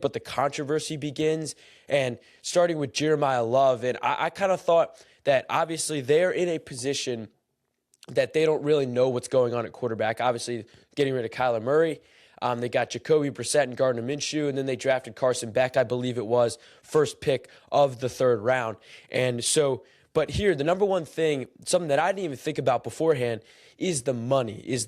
but the controversy begins. And starting with Jeremiah Love, and I kind of thought that obviously they're in a position that they don't really know what's going on at quarterback. Obviously, getting rid of Kyler Murray. They got Jacoby Brissett and Gardner Minshew, and then they drafted Carson Beck, I believe it was, first pick of the third round. And so, but here, the number one thing, something that I didn't even think about beforehand, is the money. Is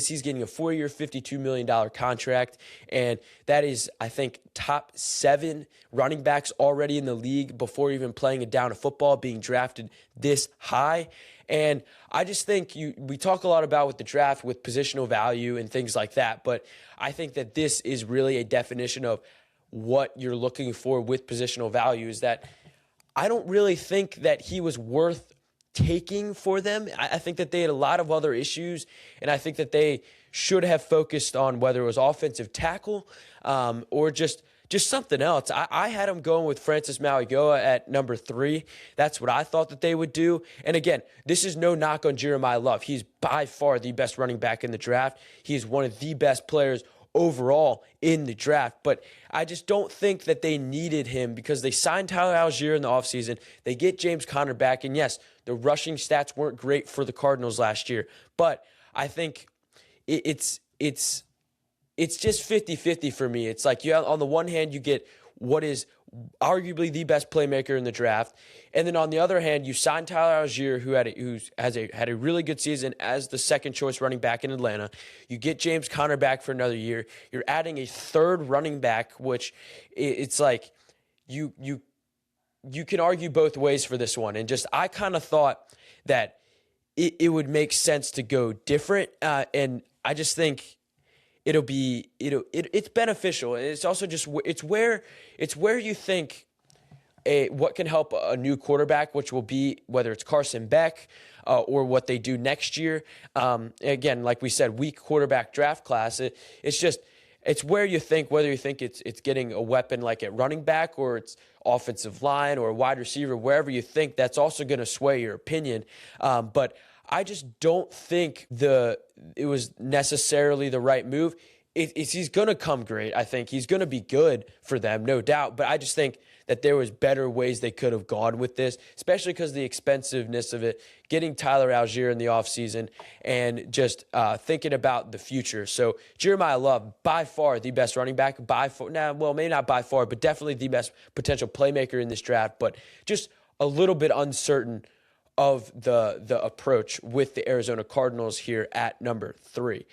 he's getting a 4-year, $52 million contract, and that is, I think, top 7 running backs already in the league before even playing a down of football, being drafted this high. And I just think we talk a lot about with the draft with positional value and things like that, but I think that this is really a definition of what you're looking for with positional value, is that I don't really think that he was worth taking for them. I think that they had a lot of other issues, and I think that they should have focused on whether it was offensive tackle or just something else. I had him going with Francis Mauigoa at number 3. That's what I thought that they would do. And again, this is no knock on Jeremiah Love. He's by far the best running back in the draft. He's one of the best players overall in the draft. But I just don't think that they needed him because they signed Tyler Algier in the offseason. They get James Conner back. And yes, the rushing stats weren't great for the Cardinals last year. But I think it's just 50-50 for me. It's like on the one hand, you get what is arguably the best playmaker in the draft. And then on the other hand, you sign Tyler Algier, who had a really good season as the second choice running back in Atlanta. You get James Conner back for another year. You're adding a third running back, which it's like you can argue both ways for this one. And just I kind of thought that it would make sense to go different. And I just think it's beneficial. It's also just it's where you think what can help a new quarterback, which will be whether it's Carson Beck or what they do next year. Again, like we said, weak quarterback draft class. It's where you think, whether you think it's getting a weapon like at running back or it's offensive line or wide receiver, wherever you think, that's also going to sway your opinion. But I just don't think it was necessarily the right move. He's going to come great. I think he's going to be good for them, no doubt. But I just think that there was better ways they could have gone with this, especially because of the expensiveness of it, getting Tyler Algier in the offseason and just thinking about the future. So Jeremiah Love, by far the best running back, maybe not by far, but definitely the best potential playmaker in this draft, but just a little bit uncertain of the approach with the Arizona Cardinals here at number 3.